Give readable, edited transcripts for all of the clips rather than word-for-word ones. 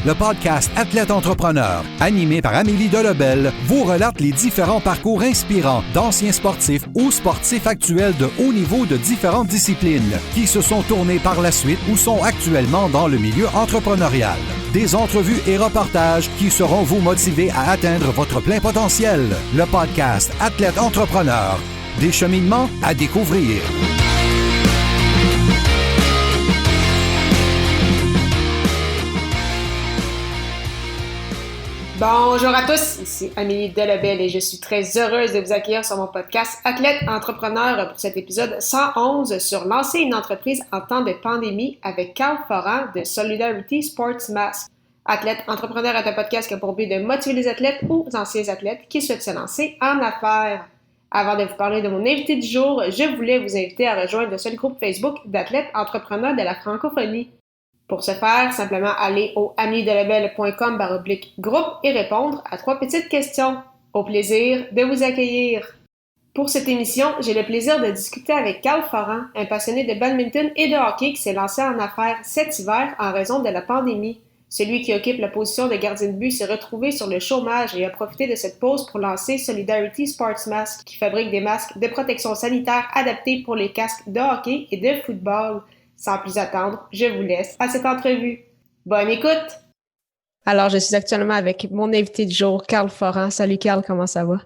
Le podcast Athlète Entrepreneur, animé par Amélie Delebel, vous relate les différents parcours inspirants d'anciens sportifs ou sportifs actuels de haut niveau de différentes disciplines qui se sont tournés par la suite ou sont actuellement dans le milieu entrepreneurial. Des entrevues et reportages qui sauront vous motiver à atteindre votre plein potentiel. Le podcast Athlète Entrepreneur, des cheminements à découvrir. Bonjour à tous, ici Amélie Delebel et je suis très heureuse de vous accueillir sur mon podcast Athlète Entrepreneur pour cet épisode 111 sur lancer une entreprise en temps de pandémie avec Carl Foran de Solidarity Sports Mask. Athlète Entrepreneur est un podcast qui a pour but de motiver les athlètes ou anciens athlètes qui souhaitent se lancer en affaires. Avant de vous parler de mon invité du jour, je voulais vous inviter à rejoindre le seul groupe Facebook d'athlètes entrepreneurs de la francophonie. Pour ce faire, simplement aller au amiedelebel.com/groupe et répondre à 3 petites questions. Au plaisir de vous accueillir. Pour cette émission, j'ai le plaisir de discuter avec Carl Foran, un passionné de badminton et de hockey qui s'est lancé en affaires cet hiver en raison de la pandémie. Celui qui occupe la position de gardien de but s'est retrouvé sur le chômage et a profité de cette pause pour lancer Solidarity Sports Mask, qui fabrique des masques de protection sanitaire adaptés pour les casques de hockey et de football. Sans plus attendre, je vous laisse à cette entrevue. Bonne écoute! Alors, je suis actuellement avec mon invité du jour, Carl Foran. Salut Carl, comment ça va?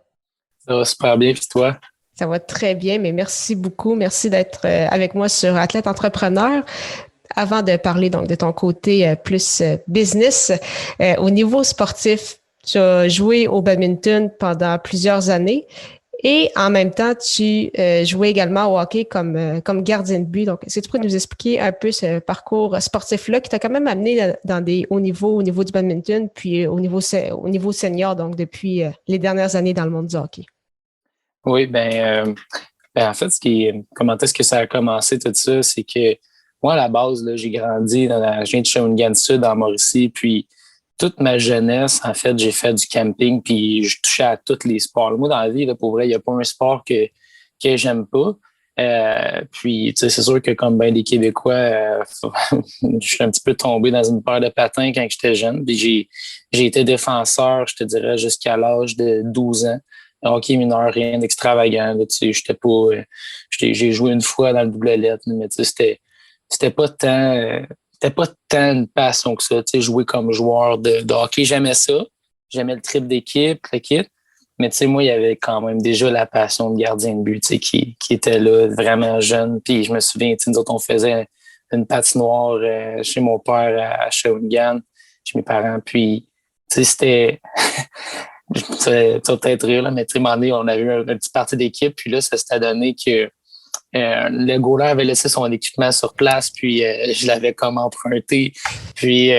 Ça va super bien, puis toi? Ça va très bien, mais merci beaucoup. Merci d'être avec moi sur Athlète Entrepreneur. Avant de parler donc de ton côté plus business, au niveau sportif, tu as joué au badminton pendant plusieurs années. Et en même temps, tu jouais également au hockey comme gardien de but. Donc, est-ce que tu pourrais nous expliquer un peu ce parcours sportif-là qui t'a quand même amené dans des hauts niveaux au niveau du badminton, puis au niveau senior, donc depuis les dernières années dans le monde du hockey? Oui, en fait, comment est-ce que ça a commencé tout ça, c'est que moi, à la base, là, j'ai grandi dans la région de Shawinigan-Sud, en Mauricie, puis toute ma jeunesse, en fait, j'ai fait du camping, puis je touchais à tous les sports. Moi, dans la vie, là, pour vrai, il n'y a pas un sport que j'aime pas. Puis, tu sais, c'est sûr que comme bien des Québécois, je suis un petit peu tombé dans une paire de patins quand j'étais jeune. Puis j'ai été défenseur, je te dirais, jusqu'à l'âge de 12 ans. Hockey mineur, rien d'extravagant. Là, tu sais, j'ai joué une fois dans le double lettre, mais tu sais, c'était pas tant une passion que ça, tu sais, jouer comme joueur de hockey. J'aimais ça. J'aimais le trip d'équipe, l'équipe. Mais tu sais, moi, il y avait quand même déjà la passion de gardien de but, tu sais, qui était là, vraiment jeune. Puis je me souviens, tu sais, nous autres, on faisait une patinoire chez mon père à Shawinigan, chez mes parents. Puis, tu sais, c'était... tu vas peut-être rire, là, mais tu sais, à un moment donné, on avait eu un petit parti d'équipe. Puis là, ça s'était donné que le goaler avait laissé son équipement sur place, puis je l'avais comme emprunté. Puis,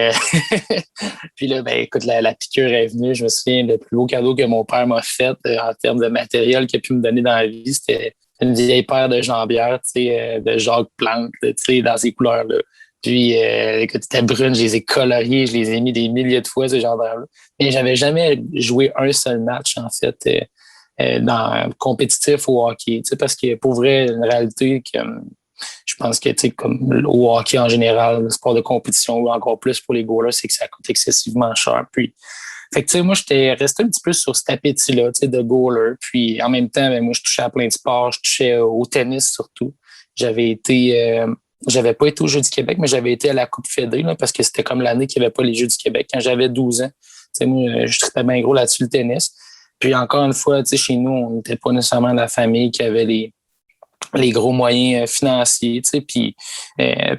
puis là, écoute, la piqûre est venue. Je me souviens, le plus beau cadeau que mon père m'a fait en termes de matériel qu'il a pu me donner dans la vie, c'était une vieille paire de jambières, tu sais, de Jacques Plante, tu sais, dans ces couleurs-là. Puis, écoute, c'était brune, je les ai coloriées, je les ai mis des milliers de fois, ces jambières-là. Mais j'avais jamais joué un seul match, en fait, dans compétitif au hockey, tu sais, parce que pour vrai, une réalité que je pense que, tu sais, comme au hockey en général, le sport de compétition ou encore plus pour les goalers, c'est que ça coûte excessivement cher. Puis, fait que, tu sais, moi, j'étais resté un petit peu sur cet appétit-là, tu sais, de goaler. Puis, en même temps, moi, je touchais à plein de sports. Je touchais au tennis surtout. J'avais pas été aux Jeux du Québec, mais j'avais été à la Coupe Fédé, là, parce que c'était comme l'année qu'il n'y avait pas les Jeux du Québec. Quand j'avais 12 ans, tu sais, moi, je traitais bien gros là-dessus le tennis. Puis encore une fois, tu sais, chez nous, on n'était pas nécessairement la famille qui avait les gros moyens financiers, tu sais, puis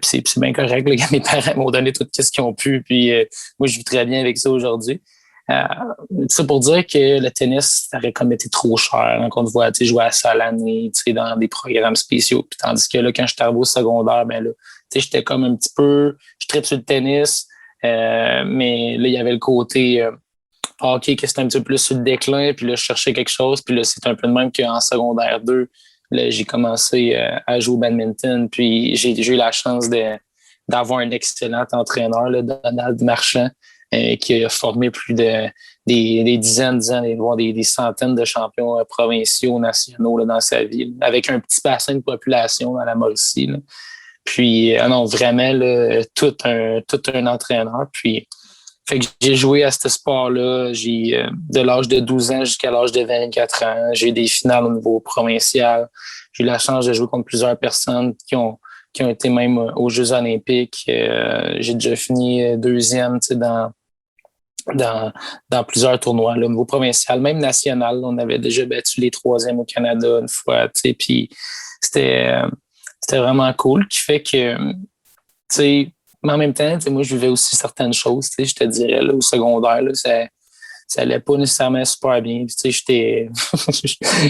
c'est bien correct, là, mes parents m'ont donné tout ce qu'ils ont pu, puis moi, je vis très bien avec ça aujourd'hui. Ça pour dire que le tennis, ça aurait comme été trop cher, hein, qu'on te voit, tu sais, jouer à ça l'année, tu sais, dans des programmes spéciaux, puis tandis que là, quand j'étais arrivé au secondaire, là, tu sais, j'étais comme un petit peu, je tripe sur le tennis, mais là, il y avait le côté... hockey que c'était un petit peu plus sur le déclin, puis là, je cherchais quelque chose, puis là, c'est un peu de même qu'en secondaire 2, là, j'ai commencé à jouer au badminton, puis j'ai eu la chance d'avoir un excellent entraîneur, là, Donald Marchand, qui a formé plus de des dizaines, voire des centaines de champions provinciaux, nationaux là, dans sa vie, là, avec un petit bassin de population dans la Mauricie. Là. Puis, non, vraiment, là, tout un entraîneur. Puis, Fait que j'ai joué à ce sport-là. De l'âge de 12 ans jusqu'à l'âge de 24 ans. J'ai eu des finales au niveau provincial. J'ai eu la chance de jouer contre plusieurs personnes qui ont été même aux Jeux olympiques. J'ai déjà fini deuxième, tu sais, dans plusieurs tournois, là, au niveau provincial, même national. On avait déjà battu les troisièmes au Canada une fois, tu sais, puis c'était, euh, c'était vraiment cool, qui fait que, tu sais, mais en même temps, tu sais, moi, je vivais aussi certaines choses, tu sais, je te dirais, là, au secondaire, là, ça allait pas nécessairement super bien. Puis, tu sais,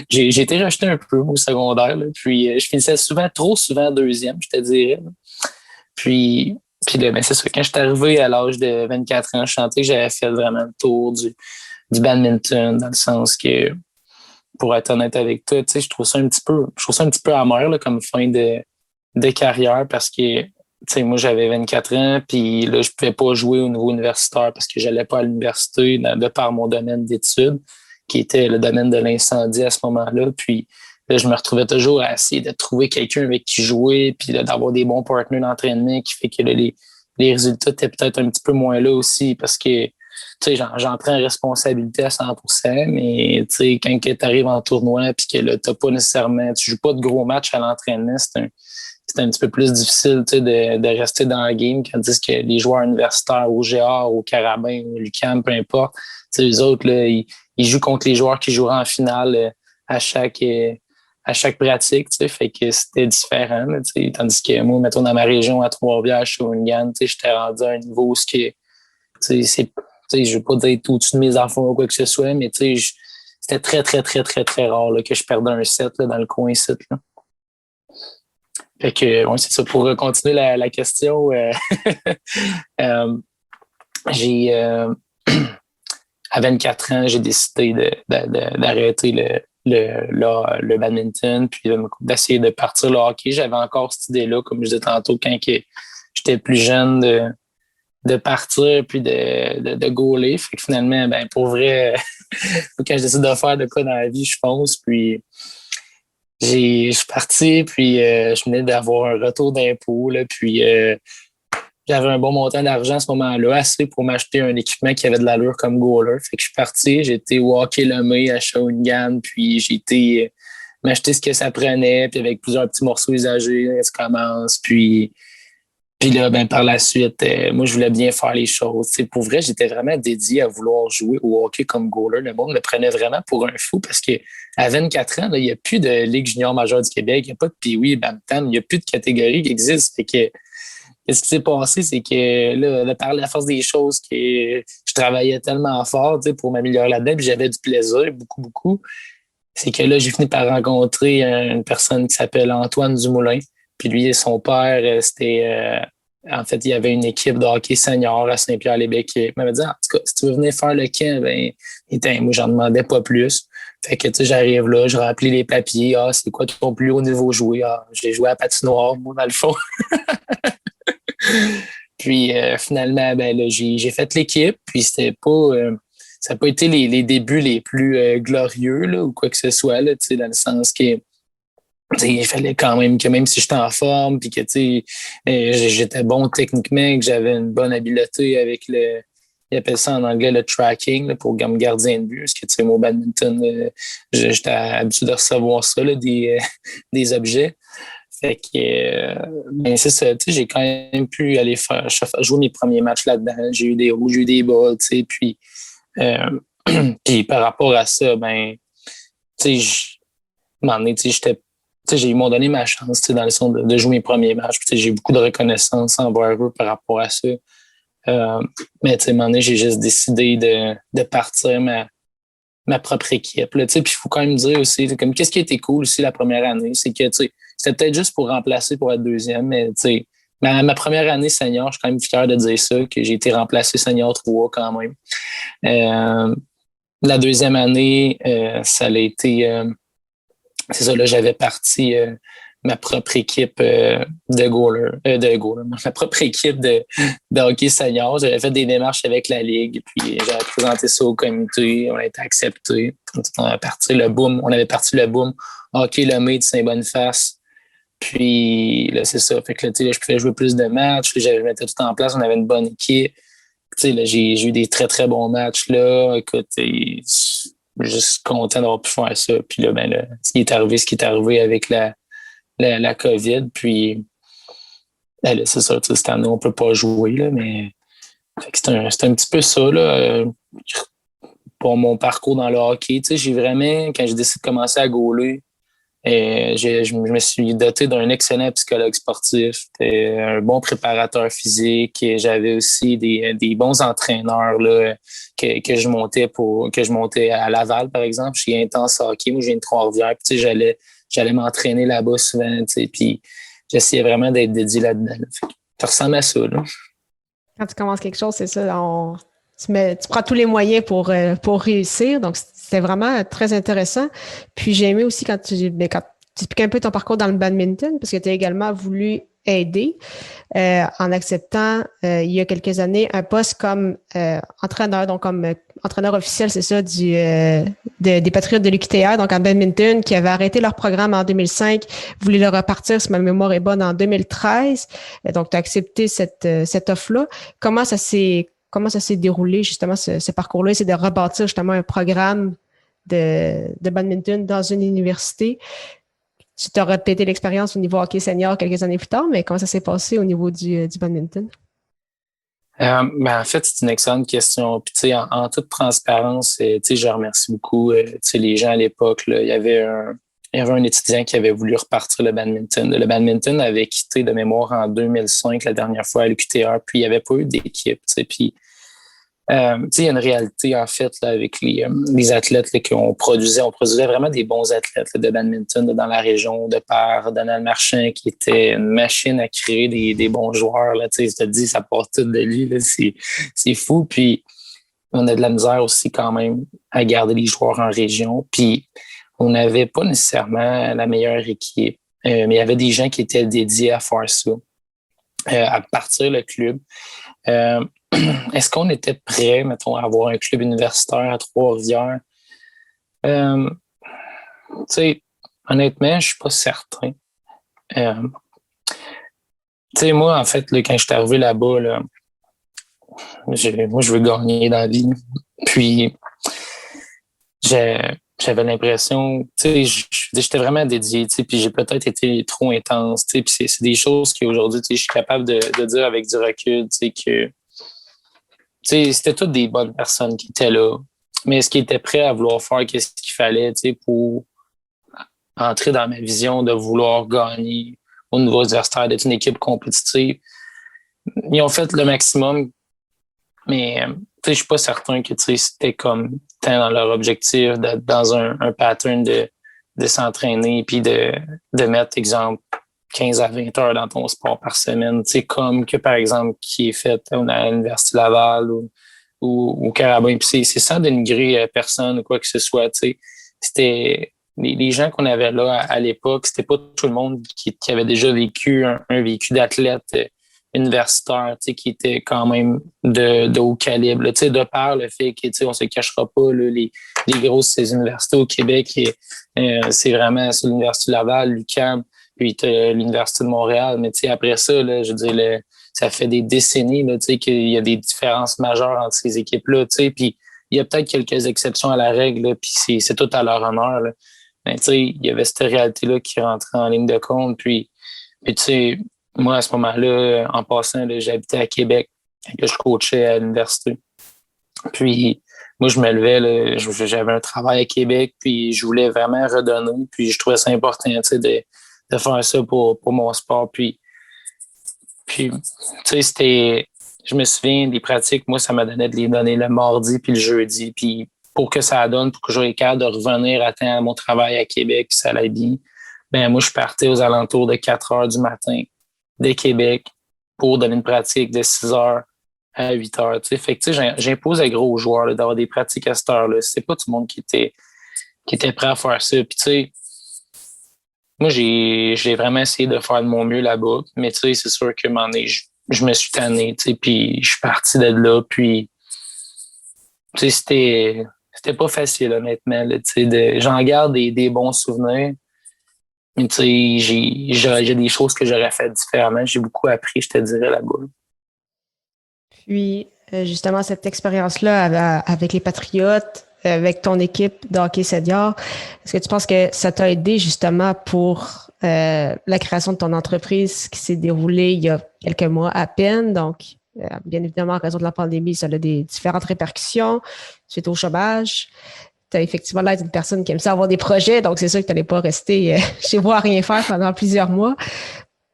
j'ai été rejeté un peu au secondaire, là, puis je finissais trop souvent deuxième, je te dirais. Là. Puis, puis là, ben, c'est ça, quand je suis arrivé à l'âge de 24 ans, je sentais que j'avais fait vraiment le tour du badminton, dans le sens que, pour être honnête avec toi, tu sais, je trouve ça un petit peu amer, là, comme fin de carrière, parce que, tu sais, moi, j'avais 24 ans, puis là, je pouvais pas jouer au niveau universitaire parce que j'allais pas à l'université de par mon domaine d'études, qui était le domaine de l'incendie à ce moment-là. Puis là, je me retrouvais toujours à essayer de trouver quelqu'un avec qui jouer, puis là, d'avoir des bons partenaires d'entraînement qui fait que là, les résultats étaient peut-être un petit peu moins là aussi parce que, tu sais, j'en prends responsabilité à 100%, mais tu sais, quand tu arrives en tournoi puis que là, t'as pas nécessairement, tu joues pas de gros matchs à l'entraînement, c'est un petit peu plus difficile, tu sais, de rester dans la game, tandis que les joueurs universitaires au GA, au Carabin, au l'UQAM, peu importe, tu sais, les autres, là, ils jouent contre les joueurs qui joueraient en finale à chaque pratique, tu sais, fait que c'était différent, là, tu sais, tandis que moi, mettons, dans ma région, à Trois-Rivières, Shawinigan, tu sais, j'étais rendu à un niveau où tu sais, je veux pas dire tout au-dessus de mes enfants ou quoi que ce soit, mais tu sais, c'était très, très, très, très, très rare là, que je perdais un set là, dans le coin set. Là. Fait que, ouais, c'est ça. Pour continuer la question, euh, j'ai à 24 ans, j'ai décidé d'arrêter le badminton, puis d'essayer de partir le hockey. J'avais encore cette idée-là, comme je disais tantôt, quand j'étais plus jeune, de partir puis de gauler. Fait que finalement, ben pour vrai, quand je décide de faire de quoi dans la vie, je fonce. Puis je suis parti, puis je venais d'avoir un retour d'impôt. Là, puis j'avais un bon montant d'argent à ce moment-là, assez pour m'acheter un équipement qui avait de l'allure comme goaler. Fait que je suis parti, j'ai été au Hockey Lemay à Shawinigan, puis j'ai été m'acheter ce que ça prenait, puis avec plusieurs petits morceaux usagés, ça commence, puis là, ben, par la suite, moi, je voulais bien faire les choses. T'sais, pour vrai, j'étais vraiment dédié à vouloir jouer au hockey comme goaler. Le monde me prenait vraiment pour un fou parce que à 24 ans, là, il n'y a plus de Ligue junior majeure du Québec, il n'y a pas de Pee-Wee, Bantam, il n'y a plus de catégorie qui existe. Fait que, ce qui s'est passé, c'est que là, par la force des choses, que je travaillais tellement fort pour m'améliorer là-dedans, puis j'avais du plaisir, beaucoup, beaucoup. C'est que là, j'ai fini par rencontrer une personne qui s'appelle Antoine Dumoulin. Puis lui et son père, en fait, il y avait une équipe de hockey senior à Saint-Pierre-les-Béquets. Il m'avait dit, en tout cas, si tu veux venir faire le camp, moi, j'en demandais pas plus. Fait que, tu sais, j'arrive là, je remplis les papiers. Ah, c'est quoi ton plus haut niveau joué? Ah, j'ai joué à patinoire, moi, dans le fond. Puis, finalement, ben, là, j'ai fait l'équipe. Puis, c'était pas, ça n'a pas été les débuts les plus glorieux, là, ou quoi que ce soit, là, tu sais, dans le sens que, il fallait quand même que même si j'étais en forme puis que j'étais bon techniquement, que j'avais une bonne habileté avec ils appellent ça en anglais le tracking là, pour comme gardien de but. Parce que moi, au badminton, j'étais habitué de recevoir ça, là, des objets. Fait que c'est ça, j'ai quand même pu aller jouer mes premiers matchs là-dedans. J'ai eu des hauts, j'ai eu des bas, puis, puis par rapport à ça, ben, j'étais ils m'ont donné ma chance dans le sens de jouer mes premiers matchs. J'ai beaucoup de reconnaissance envers eux par rapport à ça. Mais à un moment donné, j'ai juste décidé de partir ma propre équipe. Puis il faut quand même dire aussi, comme qu'est-ce qui a été cool aussi la première année, c'est que c'était peut-être juste pour remplacer pour être deuxième, mais ma première année senior, je suis quand même fier de dire ça, que j'ai été remplacé senior 3 quand même. La deuxième année, ça a été... c'est ça, là, j'avais parti ma propre équipe de goaler, ma propre équipe de hockey senior. J'avais fait des démarches avec la Ligue, puis j'avais présenté ça au comité, on a été accepté. On avait parti le boom Hockey Lemay de Saint-Boniface. Puis là, c'est ça. Fait que là, je pouvais jouer plus de matchs, je mettais tout en place, on avait une bonne équipe. tu sais, là, j'ai eu des très, très bons matchs, là. Écoute, je suis juste content d'avoir pu faire ça. Puis là, ben, là, ce qui est arrivé avec la COVID. Puis, ben, là, c'est ça, tu sais, cette année, on peut pas jouer, là, mais fait que c'est un petit peu ça, là. Pour mon parcours dans le hockey, tu sais, j'ai vraiment, quand j'ai décidé de commencer à gauler, je me suis doté d'un excellent psychologue sportif, un bon préparateur physique. J'avais aussi des bons entraîneurs là, que je montais à Laval, par exemple. Chez Intense Hockey, moi, je viens de Trois-Rivières. Puis, tu sais, j'allais m'entraîner là-bas souvent. Tu sais, puis j'essayais vraiment d'être dédié là-dedans. Là. Ça ressemble à ça. Là. Quand tu commences quelque chose, c'est ça, tu prends tous les moyens pour réussir. Donc, c'était vraiment très intéressant. Puis, j'ai aimé aussi quand tu expliques un peu ton parcours dans le badminton, parce que tu as également voulu aider en acceptant, il y a quelques années, un poste comme entraîneur, donc comme entraîneur officiel, c'est ça, des Patriotes de l'UQTR, donc en badminton, qui avaient arrêté leur programme en 2005, voulaient le repartir, si ma mémoire est bonne, en 2013. Donc, tu as accepté cette offre-là. Comment ça s'est déroulé, justement, ce parcours-là? C'est de rebâtir, justement, un programme de badminton dans une université. Tu t'as répété l'expérience au niveau hockey senior quelques années plus tard, mais comment ça s'est passé au niveau du badminton? Ben, en fait, c'est une excellente question. Puis, tu sais, en toute transparence, tu sais, je remercie beaucoup, tu sais, les gens à l'époque, là. Il y avait un étudiant qui avait voulu repartir le badminton. Le badminton avait quitté de mémoire en 2005 la dernière fois à l'UQTR, puis il n'y avait pas eu d'équipe, tu sais. Puis, tu sais, il y a une réalité, en fait, là, avec les athlètes là, qu'on produisait. On produisait vraiment des bons athlètes là, de badminton là, dans la région, de par Donald Marchand, qui était une machine à créer des bons joueurs. Là, tu sais, je te dis, ça part tout de lui. Là, c'est fou. Puis, on a de la misère aussi quand même à garder les joueurs en région. Puis, on n'avait pas nécessairement la meilleure équipe, mais il y avait des gens qui étaient dédiés à faire ça, à partir le club. Est-ce qu'on était prêt, mettons, à avoir un club universitaire à Trois-Rivières? Tu sais, honnêtement, je suis pas certain. Tu sais, moi, en fait, là, quand je suis arrivé là-bas, là, moi, je veux gagner dans la vie. Puis, j'avais l'impression, tu sais, j'étais vraiment dédié, tu sais, puis j'ai peut-être été trop intense, tu sais, puis c'est des choses qu'aujourd'hui, tu sais, je suis capable de dire avec du recul, tu sais, que c'était toutes des bonnes personnes qui étaient là. Mais est-ce qu'ils étaient prêts à vouloir faire qu'est-ce qu'il fallait pour entrer dans ma vision de vouloir gagner au niveau universitaire, d'être une équipe compétitive? Ils ont fait le maximum, mais je suis pas certain que c'était comme tant dans leur objectif d'être dans un pattern de s'entraîner puis de mettre, exemple, 15 à 20 heures dans ton sport par semaine, comme que, par exemple, qui est fait à l'Université Laval ou au Carabin. Puis c'est sans dénigrer personne ou quoi que ce soit. C'était les gens qu'on avait là à l'époque, c'était pas tout le monde qui avait déjà vécu un vécu d'athlète universitaire, qui était quand même de haut calibre. Là, de par le fait que on se cachera pas là, les grosses universités au Québec, c'est vraiment sur l'Université Laval, l'UQAM, puis l'Université de Montréal. Mais après ça, là, je veux dire, ça fait des décennies là, qu'il y a des différences majeures entre ces équipes-là. Puis il y a peut-être quelques exceptions à la règle, là, puis c'est tout à leur honneur. Là. Mais il y avait cette réalité-là qui rentrait en ligne de compte. Puis moi, à ce moment-là, en passant, là, j'habitais à Québec, que je coachais à l'université. Puis moi, je me levais, là, j'avais un travail à Québec, puis je voulais vraiment redonner. Puis je trouvais ça important de faire ça pour mon sport. Puis je me souviens des pratiques, moi, ça m'a donné de les donner le mardi puis le jeudi. Puis pour que ça donne, pour que j'aurais capable de revenir à temps à mon travail à Québec, puis ça allait bien, ben moi, je partais aux alentours de 4 heures du matin de Québec pour donner une pratique de 6 heures à 8 heures. Fait que j'impose à gros joueurs là, d'avoir des pratiques à cette heure-là. C'est pas tout le monde qui était prêt à faire ça. Puis moi, j'ai vraiment essayé de faire de mon mieux là-bas. Mais c'est sûr que je me suis tanné, puis je suis parti de là. Puis c'était pas facile, honnêtement. Là, j'en garde des bons souvenirs. Mais j'ai des choses que j'aurais fait différemment. J'ai beaucoup appris, je te dirais, là-bas. Puis, justement cette expérience-là avec les Patriotes, avec ton équipe de hockey senior, est-ce que tu penses que ça t'a aidé justement pour la création de ton entreprise qui s'est déroulée il y a quelques mois à peine? Donc, bien évidemment, en raison de la pandémie, ça a des différentes répercussions suite au chômage. Tu as effectivement l'air d'une personne qui aime ça avoir des projets, donc c'est sûr que tu n'allais pas rester chez vous à rien faire pendant plusieurs mois.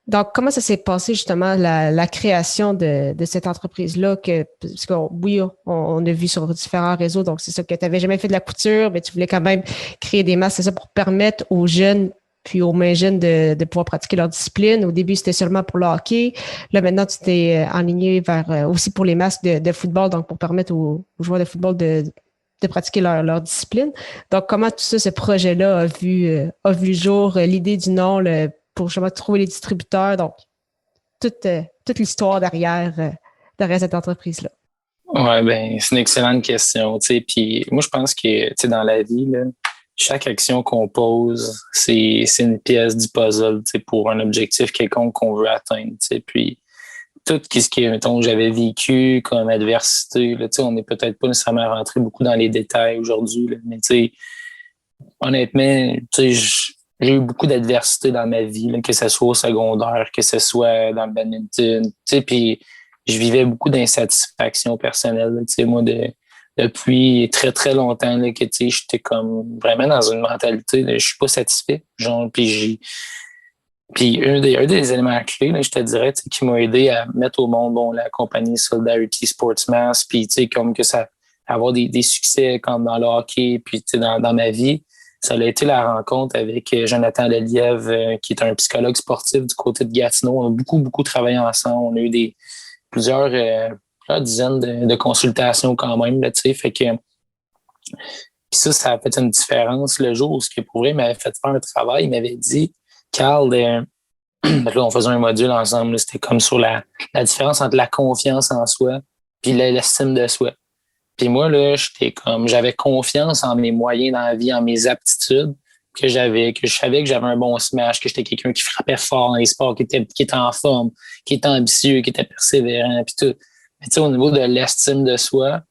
Donc, comment ça s'est passé justement la création de cette entreprise-là? Parce que oui, on a vu sur différents réseaux, donc c'est ça que tu n'avais jamais fait de la couture, mais tu voulais quand même créer des masques, c'est ça, pour permettre aux jeunes puis aux moins jeunes de pouvoir pratiquer leur discipline. Au début, c'était seulement pour le hockey. Là, maintenant, tu t'es enligné vers aussi pour les masques de football, donc pour permettre aux joueurs de football de pratiquer leur discipline. Donc, comment tout ça, ce projet-là a vu le jour, l'idée du nom, pour justement trouver les distributeurs, donc toute l'histoire derrière cette entreprise-là? Ouais, ben c'est une excellente question. Puis moi, je pense que dans la vie, là, chaque action qu'on pose, c'est une pièce du puzzle pour un objectif quelconque qu'on veut atteindre. Puis tout ce que, mettons, j'avais vécu comme adversité, là, on n'est peut-être pas nécessairement rentré beaucoup dans les détails aujourd'hui, là, mais honnêtement, j'ai eu beaucoup d'adversité dans ma vie, là, que ce soit au secondaire, que ce soit dans le badminton, puis je vivais beaucoup d'insatisfaction personnelle, moi, depuis très, très longtemps, là, que, j'étais comme vraiment dans une mentalité de je suis pas satisfait, genre, puis un des éléments clés, là, je te dirais, qui m'a aidé à mettre au monde, la compagnie Solidarity Sports Mass, puis, comme que ça, avoir des succès comme dans le hockey, puis, dans ma vie, ça a été la rencontre avec Jonathan Lelièvre, qui est un psychologue sportif du côté de Gatineau. On a beaucoup, beaucoup travaillé ensemble. On a eu plusieurs dizaines de consultations quand même, là, fait que ça a fait une différence le jour où ce que pour vrai, il m'avait fait faire un travail. Il m'avait dit, Carl, là, on faisait un module ensemble, là, c'était comme sur la différence entre la confiance en soi puis l'estime de soi. Puis moi, là, j'avais confiance en mes moyens dans la vie, en mes aptitudes, que je savais que j'avais un bon smash, que j'étais quelqu'un qui frappait fort dans les sports, qui était en forme, qui était ambitieux, qui était persévérant, puis tout. Mais au niveau de l'estime de soi,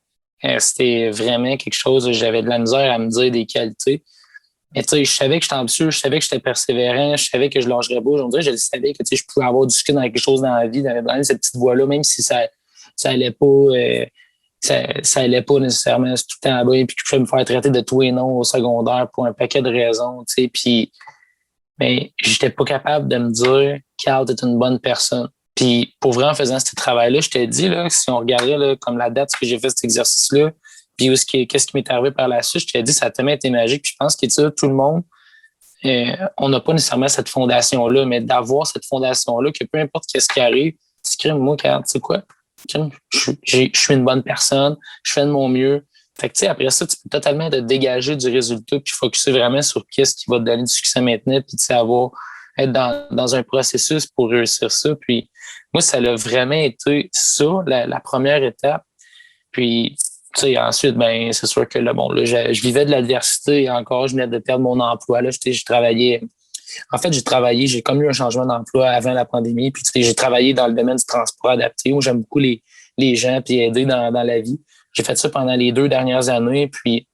c'était vraiment quelque chose où j'avais de la misère à me dire des qualités. Mais je savais que j'étais ambitieux, je savais que j'étais persévérant, je savais que je lâcherais pas. On dirait, je savais que je pouvais avoir du succès dans quelque chose dans la vie, dans cette petite voie-là, même si ça allait pas... ça allait pas nécessairement tout le temps bien, puis que je pouvais me faire traiter de tout et non au secondaire pour un paquet de raisons, puis j'étais pas capable de me dire Carl, t'es une bonne personne. Puis pour vrai, en faisant ce travail-là, je t'ai dit, là, si on regardait là, comme la date que j'ai fait cet exercice-là, puis qu'est-ce qui m'est arrivé par la suite, je t'ai dit, ça a tellement été magique. Puis je pense que tout le monde, on n'a pas nécessairement cette fondation-là, mais d'avoir cette fondation-là, que peu importe qu'est-ce qui arrive, tu crées, moi, Carl, tu sais quoi? Je suis une bonne personne, je fais de mon mieux. Fait que, après ça, tu peux totalement te dégager du résultat puis focuser vraiment sur qu'est-ce qui va te donner du succès maintenant puis être dans un processus pour réussir ça. Puis moi, ça a vraiment été ça, la première étape. Puis, ensuite, c'est sûr que là, je vivais de l'adversité et encore, je venais de perdre mon emploi. Là, je travaillais. En fait, j'ai comme eu un changement d'emploi avant la pandémie. Puis, j'ai travaillé dans le domaine du transport adapté où j'aime beaucoup les gens puis aider dans la vie. J'ai fait ça pendant les 2 dernières années. Puis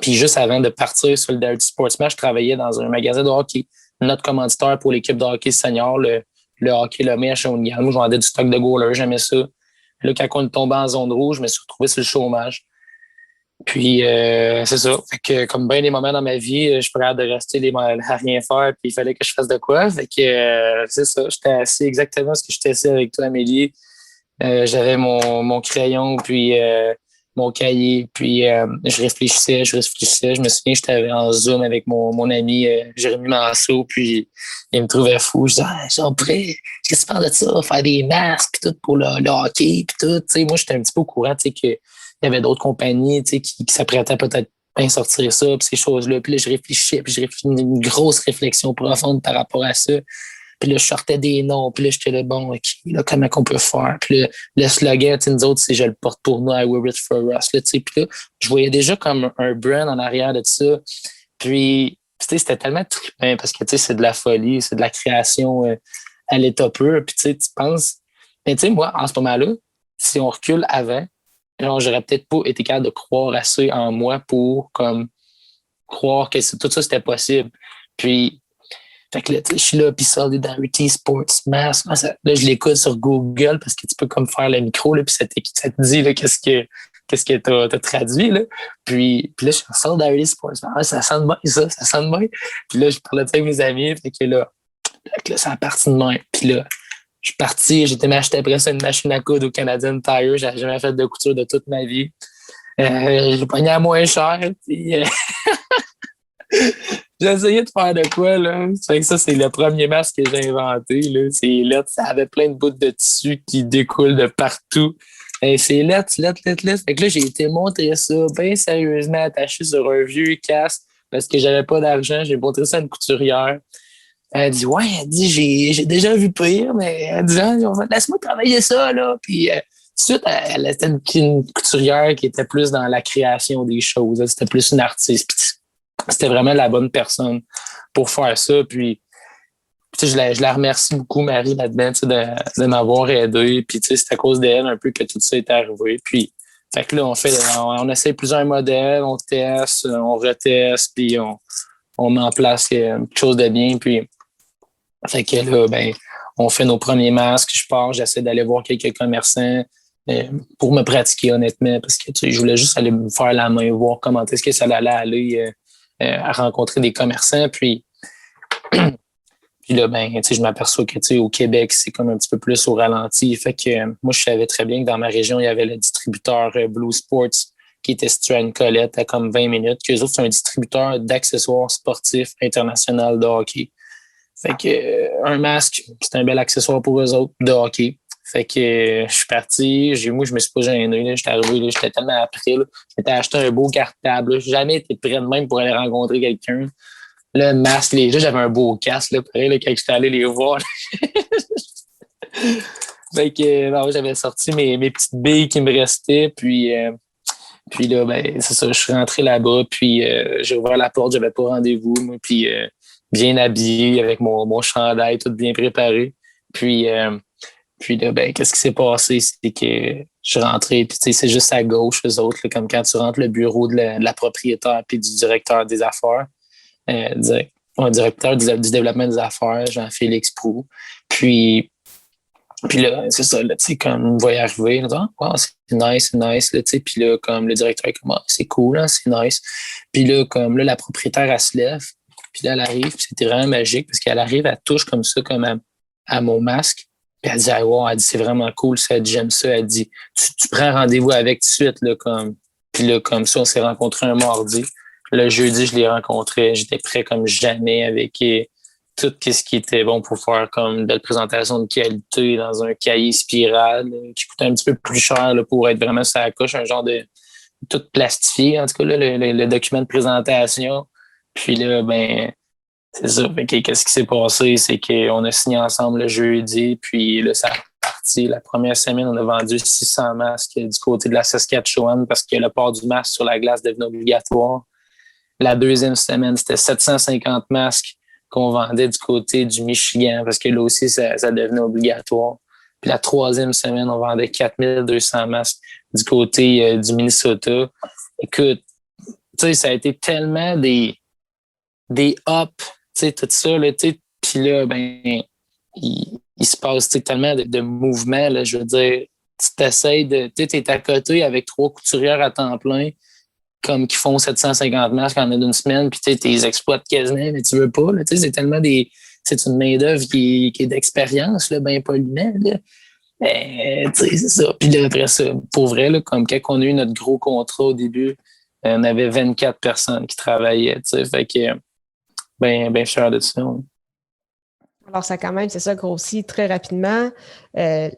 juste avant de partir sur le Sportsman, je travaillais dans un magasin de hockey. Notre commanditaire pour l'équipe de hockey senior, le hockey Lemay à Shawinigan. Moi, je vendais du stock de goalers, j'aimais ça. Là, quand on est tombé en zone rouge, je me suis retrouvé sur le chômage. Puis, c'est ça. Fait que, comme bien des moments dans ma vie, je pourrais de rester à rien faire, puis il fallait que je fasse de quoi. Fait que, c'est ça. J'étais assis exactement ce que j'étais assis avec toi, Amélie. J'avais mon crayon, puis mon cahier, puis je réfléchissais. Je me souviens, j'étais en Zoom avec mon ami Jérémy Manceau, puis il me trouvait fou. Je disais, après, qu'est-ce que tu parles de ça? Faire des masques, tout pour le hockey, puis tout. T'sais, moi, j'étais un petit peu au courant, qu'il y avait d'autres compagnies qui s'apprêtaient peut-être bien sortir ça, puis ces choses-là. Puis là, je réfléchissais, puis une grosse réflexion profonde par rapport à ça. Puis là, je sortais des noms, puis là, j'étais là, bon, OK, là, comment qu'on peut faire? Puis là, le slogan, nous autres, c'est « Je le porte pour nous, I wear it for us ». Puis là, je voyais déjà comme un brand en arrière de ça. Puis, c'était tellement trippant parce que, c'est de la folie, c'est de la création à l'état pur. Puis, tu penses... Mais tu sais, moi, en ce moment-là, si on recule avant, genre, j'aurais peut-être pas été capable de croire assez en moi pour comme croire que tout ça, c'était possible. Puis, fait que là, je suis là, puis Solidarity Sports Mask. Là, je l'écoute sur Google parce que tu peux comme faire le micro, là, puis ça te dit là, qu'est-ce que t'as traduit, là. Puis là, je suis en Solidarity Sports Mask. Ça sonne bien, ça sonne bien. Puis là, je parlais avec mes amis, fait que là, ça a parti de même. Puis là, je suis parti, j'ai été m'acheter après ça une machine à coudre au Canadian Tire. J'avais jamais fait de couture de toute ma vie. J'ai pogné à moins cher. Puis, j'ai essayé de faire de quoi, là. Fait que ça, c'est le premier masque que j'ai inventé, là. C'est lettre, ça avait plein de bouts de tissu qui découlent de partout. Et c'est lettre. Fait que là, j'ai été montrer ça bien sérieusement attaché sur un vieux casque parce que j'avais pas d'argent. J'ai montré ça à une couturière. Elle dit, ouais, elle dit, j'ai déjà vu pire, mais elle dit, laisse-moi travailler ça, là. Puis, tout de suite, elle était une couturière qui était plus dans la création des choses. C'était plus une artiste. Puis, c'était vraiment la bonne personne pour faire ça. Puis, je la remercie beaucoup, Marie, là-dedans, de m'avoir aidé. Puis, c'est à cause d'elle un peu que tout ça est arrivé. Puis, fait que là, on essaie plusieurs modèles, on teste, on reteste, puis on met en place quelque chose de bien. Puis, fait que là, on fait nos premiers masques. Je pars, j'essaie d'aller voir quelques commerçants pour me pratiquer, honnêtement, parce que je voulais juste aller me faire la main, voir comment est-ce que ça allait aller à rencontrer des commerçants. Puis là, je m'aperçois que au Québec, c'est comme un petit peu plus au ralenti. Fait que moi, je savais très bien que dans ma région, il y avait le distributeur Blue Sports qui était situé à une Colette à comme 20 minutes. Qu'eux autres, c'est un distributeur d'accessoires sportifs international de hockey. Fait que un masque, c'est un bel accessoire pour eux autres de hockey. Fait que je suis parti, moi, je me suis pas gêné. Là. J'étais arrivé, là, j'étais tellement après. Là. Je m'étais acheté un beau cartable. J'ai jamais été prêt de même pour aller rencontrer quelqu'un. Le masque, là, j'avais un beau casque, là, pareil, là, quand j'étais allé les voir. Fait que j'avais sorti mes petites billes qui me restaient, puis là, c'est ça, je suis rentré là-bas, puis j'ai ouvert la porte, j'avais pas rendez-vous, moi, puis bien habillé, avec mon chandail, tout bien préparé. Puis là, qu'est-ce qui s'est passé? C'est que je suis rentré, puis c'est juste à gauche, eux autres, là, comme quand tu rentres le bureau de la propriétaire puis du directeur des affaires. Directeur du développement des affaires, Jean-Félix Proulx. Puis là, c'est ça, là, tu sais, comme on va y arriver, là, c'est nice, là, tu sais, puis là, comme le directeur est comme, c'est cool, hein, c'est nice. Puis là, comme là, la propriétaire, elle se lève, puis là, elle arrive, puis c'était vraiment magique, parce qu'elle arrive, elle touche comme ça, comme à mon masque, puis elle dit, elle dit, c'est vraiment cool, ça, elle dit, j'aime ça, elle dit, tu prends rendez-vous avec tout de suite, là, comme, puis là, comme ça, on s'est rencontrés un mardi. Le jeudi, je l'ai rencontré. J'étais prêt comme jamais avec tout ce qui était bon pour faire comme une belle présentation de qualité dans un cahier spirale qui coûtait un petit peu plus cher là, pour être vraiment sur la couche, un genre de tout plastifié, en tout cas, là, le document de présentation. Puis là, c'est ça. Qu'est-ce qui s'est passé? C'est qu'on a signé ensemble le jeudi, puis là, ça a parti. La première semaine, on a vendu 600 masques du côté de la Saskatchewan parce que le port du masque sur la glace devenait obligatoire. La deuxième semaine, c'était 750 masques qu'on vendait du côté du Michigan parce que là aussi, ça devenait obligatoire. Puis la troisième semaine, on vendait 4200 masques du côté du Minnesota. Écoute, tu sais, ça a été tellement des ups, tu sais, tout ça, là, tu sais. Puis là, il se passe tellement de mouvements, là, je veux dire, tu t'essayes de, tu sais, t'es à côté avec 3 couturières à temps plein, comme qui font 750 masques en une semaine, puis tu les exploites quasiment, mais tu veux pas. Là, c'est tellement c'est une main-d'œuvre qui est d'expérience, là, bien poliment. Là. C'est ça. Puis là, après ça, pour vrai, là, comme quand on a eu notre gros contrat au début, on avait 24 personnes qui travaillaient. Fait que bien fier de ça. Ouais. Alors, ça quand même, c'est ça, grossit très rapidement. Là,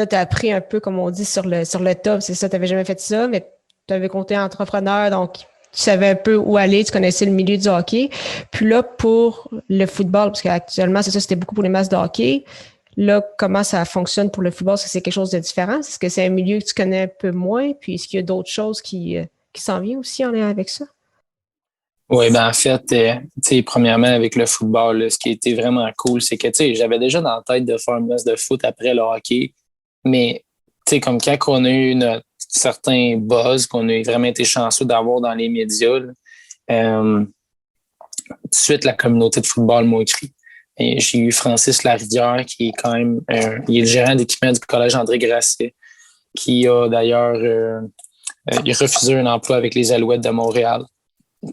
tu as appris un peu, comme on dit, sur le top. C'est ça, tu n'avais jamais fait ça, mais tu avais compté entrepreneur, donc tu savais un peu où aller, tu connaissais le milieu du hockey. Puis là, pour le football, parce qu'actuellement, c'est ça, c'était beaucoup pour les masques de hockey. Là, comment ça fonctionne pour le football? Est-ce que c'est quelque chose de différent? Est-ce que c'est un milieu que tu connais un peu moins? Puis est-ce qu'il y a d'autres choses qui s'en viennent aussi en lien avec ça? Oui, en fait, premièrement, avec le football, là, ce qui a été vraiment cool, c'est que j'avais déjà dans la tête de faire une masse de foot après le hockey, mais sais, comme quand on a eu notre certain buzz qu'on a vraiment été chanceux d'avoir dans les médias, là, tout de suite, la communauté de football m'a écrit. Et j'ai eu Francis Larivière, qui est quand même il est le gérant d'équipement du Collège André Grasset, qui a d'ailleurs il a refusé un emploi avec les Alouettes de Montréal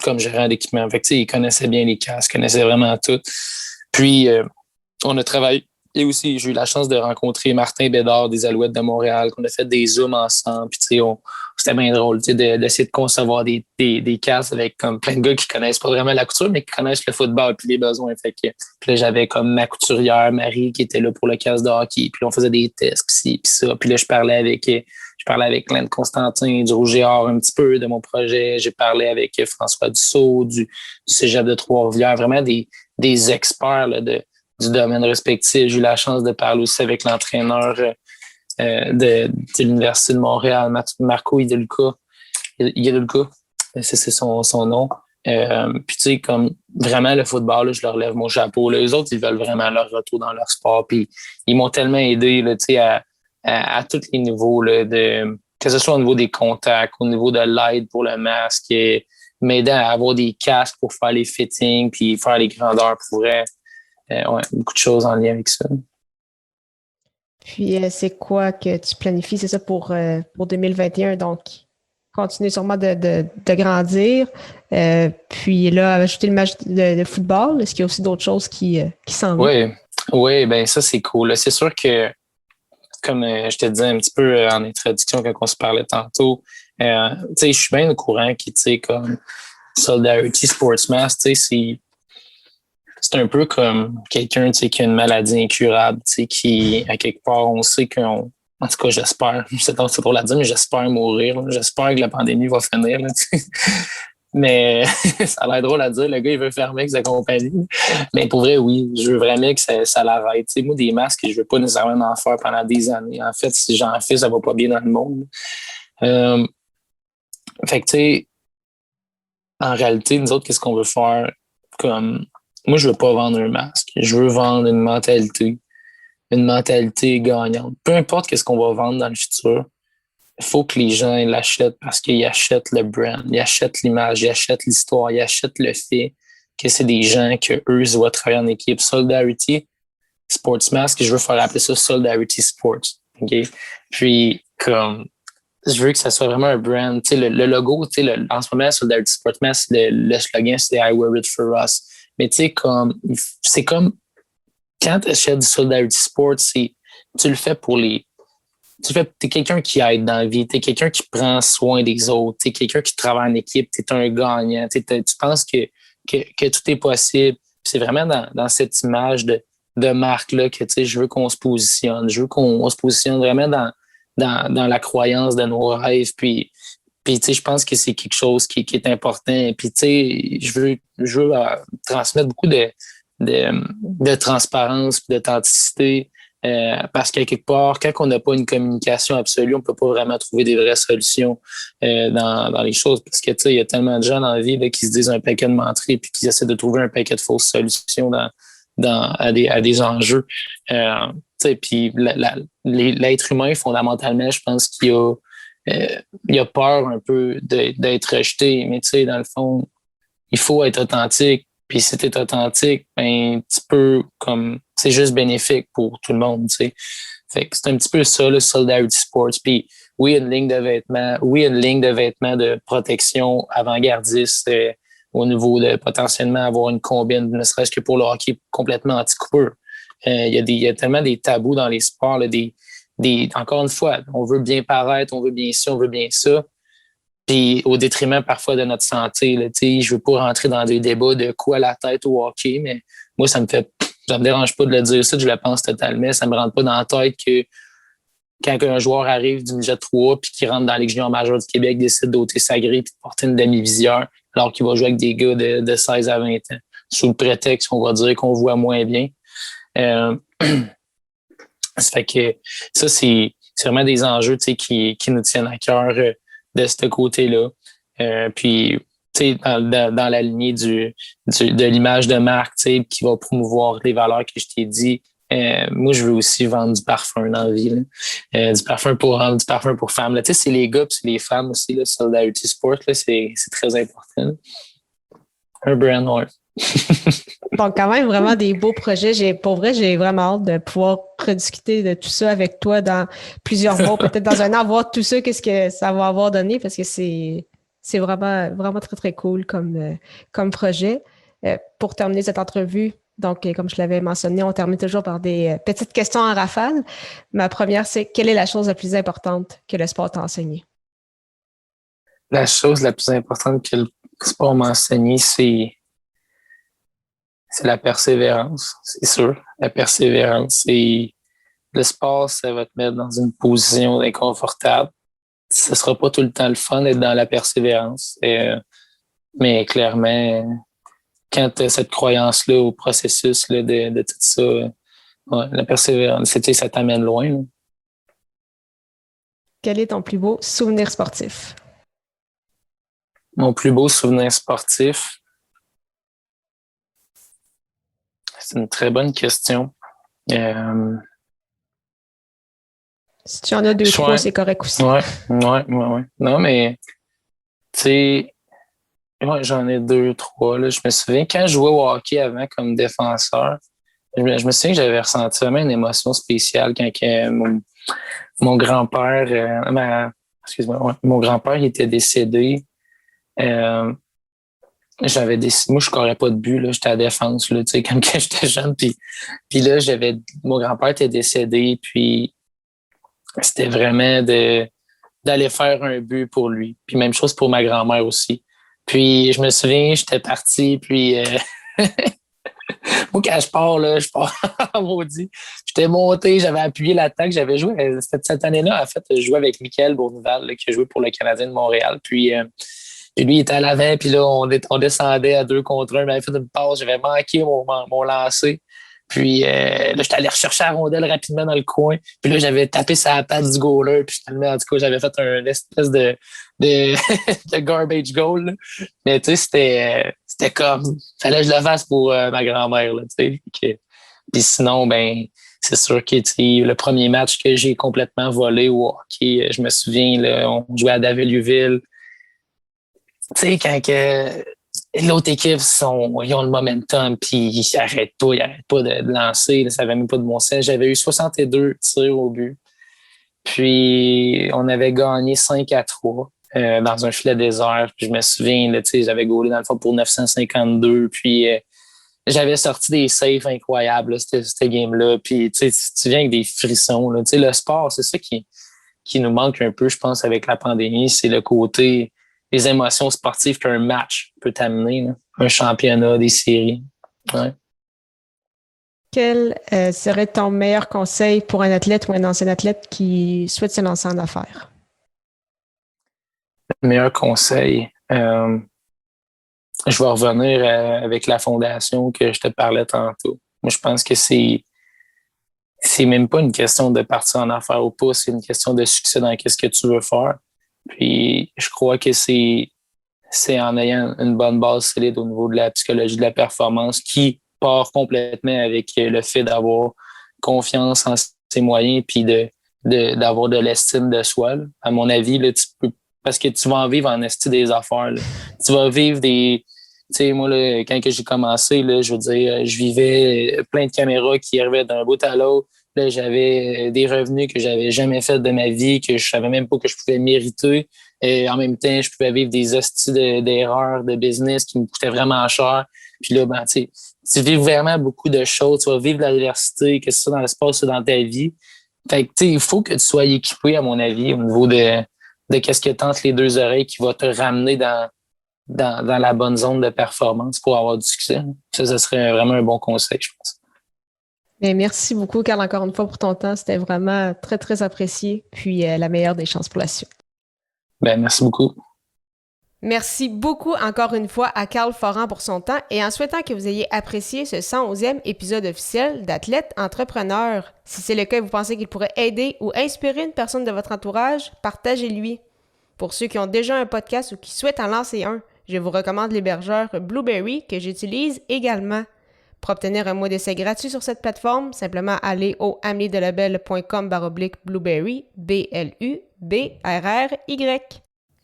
comme gérant d'équipement. Fait que, il connaissait bien les casques, connaissait vraiment tout. Puis, on a travaillé. Et aussi, j'ai eu la chance de rencontrer Martin Bédard des Alouettes de Montréal, qu'on a fait des Zooms ensemble. Puis, c'était bien drôle d'essayer de concevoir des casques avec comme plein de gars qui connaissent pas vraiment la couture, mais qui connaissent le football puis les besoins. Fait que, puis là, j'avais comme ma couturière, Marie, qui était là pour le casque de hockey. Puis on faisait des tests, puis ça. Puis là, je parlais avec Glenn Constantin, du Rouge et Or un petit peu de mon projet. J'ai parlé avec François Dussault, du Cégep de Trois-Rivières, vraiment des experts là, du domaine respectif. J'ai eu la chance de parler aussi avec l'entraîneur de l'Université de Montréal, Marco Idelka, c'est son nom. Puis tu sais, comme vraiment le football, là, je leur lève mon chapeau. Là. Les autres, ils veulent vraiment leur retour dans leur sport. Puis ils m'ont tellement aidé là, tu sais, à tous les niveaux, là, que ce soit au niveau des contacts, au niveau de l'aide pour le masque, et m'aider à avoir des casques pour faire les fittings, puis faire les grandeurs pour vrai. Ouais, beaucoup de choses en lien avec ça. Puis, c'est quoi que tu planifies, c'est ça, pour 2021? Donc, continuer sûrement de grandir. Puis là, ajouter le match de football. Est-ce qu'il y a aussi d'autres choses qui s'en vont? Oui, ben ça, c'est cool. Là. C'est sûr que, comme je te disais un petit peu en introduction quand on se parlait tantôt, tu sais, je suis bien au courant que, tu sais, comme Solidarity Sports Mass, tu sais, c'est un peu comme quelqu'un, tu sais, qui a une maladie incurable, tu sais, qui, à quelque part, on sait qu'on... En tout cas, j'espère, c'est pour la dire, mais j'espère mourir. Là. J'espère que la pandémie va finir. Là, tu sais. Mais ça a l'air drôle à dire. Le gars, il veut fermer avec sa compagnie. Mais pour vrai, oui, je veux vraiment que ça l'arrête. Tu sais, moi, des masques, je veux pas nécessairement en faire pendant des années. En fait, si j'en fais, ça va pas bien dans le monde. Fait que, tu sais, en réalité, nous autres, qu'est-ce qu'on veut faire? Comme, moi, je veux pas vendre un masque. Je veux vendre une mentalité gagnante. Peu importe qu'est-ce qu'on va vendre dans le futur, il faut que les gens l'achètent parce qu'ils achètent le brand, ils achètent l'image, ils achètent l'histoire, ils achètent le fait que c'est des gens que eux doivent travailler en équipe. Solidarity Sports Mask, je veux faire appeler ça Solidarity Sports. Okay? Puis, comme, je veux que ça soit vraiment un brand. Tu sais, le logo, tu sais, en ce moment, Solidarity Sports Mask, le slogan, c'est I wear it for us. Mais tu sais, comme, c'est comme, quand tu achètes du Solidarity Sports, tu le fais pour t'es quelqu'un qui aide dans la vie, t'es quelqu'un qui prend soin des autres, t'es quelqu'un qui travaille en équipe, t'es un gagnant, tu penses que tout est possible. Puis c'est vraiment dans cette image de marque-là que, tu sais, je veux qu'on se positionne. Je veux qu'on se positionne vraiment dans la croyance de nos rêves. Puis tu sais, je pense que c'est quelque chose qui est important. Puis, tu sais, je veux transmettre beaucoup de transparence et d'authenticité. Parce qu'à quelque part, quand on n'a pas une communication absolue, on peut pas vraiment trouver des vraies solutions dans les choses. Parce que, tu sais, il y a tellement de gens dans la vie là, qui se disent un paquet de menteries puis qui essaient de trouver un paquet de fausses solutions à des enjeux. Tu sais, puis l'être humain, fondamentalement, je pense qu'il a peur un peu d'être rejeté. Mais, tu sais, dans le fond, il faut être authentique. Puis si t'es authentique, ben, tu peux, comme, c'est juste bénéfique pour tout le monde, tu sais. Fait que c'est un petit peu ça, le Solidarity Sports. Puis oui, une ligne de vêtements de protection avant-gardiste au niveau de potentiellement avoir une combine, ne serait-ce que pour le hockey complètement anti-coupeur. Il y a tellement des tabous dans les sports, là, encore une fois, on veut bien paraître, on veut bien ci, on veut bien ça. Puis au détriment parfois de notre santé. Là, je veux pas rentrer dans des débats de quoi la tête au hockey, mais moi, ça me dérange pas de le dire ça, je le pense totalement. Ça me rentre pas dans la tête que quand un joueur arrive du midget 3 puis qu'il rentre dans la Ligue junior majeure du Québec, décide d'ôter sa grille puis de porter une demi-visière alors qu'il va jouer avec des gars de 16 à 20 ans. Sous le prétexte qu'on va dire qu'on voit moins bien. Ça fait que ça, c'est vraiment des enjeux qui nous tiennent à cœur de ce côté-là. Puis, tu sais, dans la lignée de l'image de marque, tu sais, qui va promouvoir les valeurs que je t'ai dit, moi, je veux aussi vendre du parfum dans la vie. Là. Du parfum pour hommes, du parfum pour femmes. Là. Tu sais, c'est les gars puis c'est les femmes aussi. Là, Solidarity Sport, là, c'est très important. Là. Un brand, ouais. Donc, quand même, vraiment des beaux projets. Pour vrai, j'ai vraiment hâte de pouvoir rediscuter de tout ça avec toi dans plusieurs mois, peut-être dans un an, voir tout ça, qu'est-ce que ça va avoir donné, parce que c'est vraiment, vraiment très, très cool comme projet. Pour terminer cette entrevue, donc, comme je l'avais mentionné, on termine toujours par des petites questions en rafale. Ma première, c'est quelle est la chose la plus importante que le sport t'a enseigné? La chose la plus importante que le sport m'a enseigné, c'est la persévérance, c'est sûr. La persévérance. Et le sport, ça va te mettre dans une position inconfortable. Ce sera pas tout le temps le fun d'être dans la persévérance. Mais clairement, quand tu as cette croyance-là au processus là, de tout ça, ouais, la persévérance, ça t'amène loin. Là. Quel est ton plus beau souvenir sportif? Mon plus beau souvenir sportif, c'est une très bonne question. Si tu en as 2, 3, c'est correct aussi. Ouais. Non, mais tu sais, ouais, j'en ai 2, 3. Là. Je me souviens, quand je jouais au hockey avant comme défenseur, je me souviens que j'avais ressenti vraiment une émotion spéciale quand mon grand-père, mon grand-père il était décédé. J'avais décidé, moi je courais pas de but, là, j'étais à la défense, là, tu sais, comme quand j'étais jeune, puis là, mon grand-père était décédé, puis c'était vraiment d'aller faire un but pour lui. Puis même chose pour ma grand-mère aussi. Puis je me souviens, j'étais parti, puis moi quand je pars en maudit. J'étais monté, j'avais appuyé l'attaque, j'avais joué, cette année-là, en fait, je jouais avec Michael Bournival, là, qui a joué pour le Canadien de Montréal, puis lui, il était à l'avant, puis là, on descendait à 2 contre 1, il m'avait fait une passe, j'avais manqué mon lancer. Puis là, j'étais allé rechercher la rondelle rapidement dans le coin. Puis là, j'avais tapé sa patte du goaler. Puis finalement, en tout cas, j'avais fait un espèce de de garbage goal. Là. Mais tu sais, c'était comme... Fallait que je le fasse pour ma grand-mère. Là, tu sais. Puis sinon, ben c'est sûr que le premier match que j'ai complètement volé au hockey, je me souviens, là, on jouait à Davelueville. Tu sais, quand l'autre équipe, ils ont le momentum, puis ils n'arrêtent pas de lancer. Là, ça n'avait même pas de bon sens. J'avais eu 62 tirs au but. Puis, on avait gagné 5-3 dans un filet désert. Puis, je me souviens, là, j'avais gaulé dans le fond pour 952. Puis, j'avais sorti des safes incroyables, là, cette game-là. Puis, tu viens avec des frissons. Là. Le sport, c'est ça qui nous manque un peu, je pense, avec la pandémie. C'est le côté... les émotions sportives qu'un match peut t'amener, là. Un championnat, des séries. Ouais. Quel serait ton meilleur conseil pour un athlète ou un ancien athlète qui souhaite se lancer en affaires? Le meilleur conseil, je vais revenir avec la fondation que je te parlais tantôt. Moi, je pense que c'est même pas une question de partir en affaires ou pas, c'est une question de succès dans ce que tu veux faire. Puis, je crois que c'est en ayant une bonne base solide au niveau de la psychologie de la performance qui part complètement avec le fait d'avoir confiance en ses moyens puis d'avoir de l'estime de soi. Là. À mon avis, là, parce que tu vas en vivre en esti des affaires. Là. Tu vas vivre des... Tu sais, moi, là, quand j'ai commencé, là, je veux dire, je vivais plein de caméras qui arrivaient d'un bout à l'autre. Là, j'avais des revenus que j'avais jamais fait de ma vie, que je savais même pas que je pouvais mériter. Et en même temps, je pouvais vivre des hosties d'erreurs de business qui me coûtaient vraiment cher. Puis là, ben, tu vis vraiment beaucoup de choses. Tu vas vivre l'adversité, que ce soit dans l'espace ou dans ta vie. Fait que, tu sais, il faut que tu sois équipé, à mon avis, au niveau de qu'est-ce que tente les deux oreilles qui va te ramener dans la bonne zone de performance pour avoir du succès. Ça serait vraiment un bon conseil, je pense. Bien, merci beaucoup, Carl, encore une fois, pour ton temps. C'était vraiment très, très apprécié. Puis, la meilleure des chances pour la suite. Ben, merci beaucoup. Merci beaucoup encore une fois à Carl Foran pour son temps et en souhaitant que vous ayez apprécié ce 111e épisode officiel d'Athlète Entrepreneur. Si c'est le cas et vous pensez qu'il pourrait aider ou inspirer une personne de votre entourage, partagez-lui. Pour ceux qui ont déjà un podcast ou qui souhaitent en lancer un, je vous recommande l'hébergeur Blueberry que j'utilise également. Pour obtenir un mois d'essai gratuit sur cette plateforme, simplement allez au ameliedelabel.com/blueberry, BLUBRRY.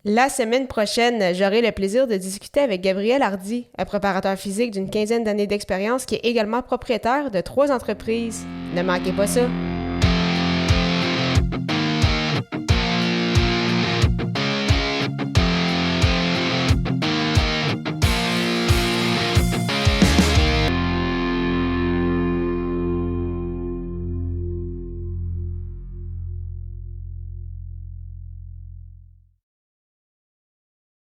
La semaine prochaine, j'aurai le plaisir de discuter avec Gabriel Hardy, un préparateur physique d'une 15aine d'années d'expérience qui est également propriétaire de 3 entreprises. Ne manquez pas ça!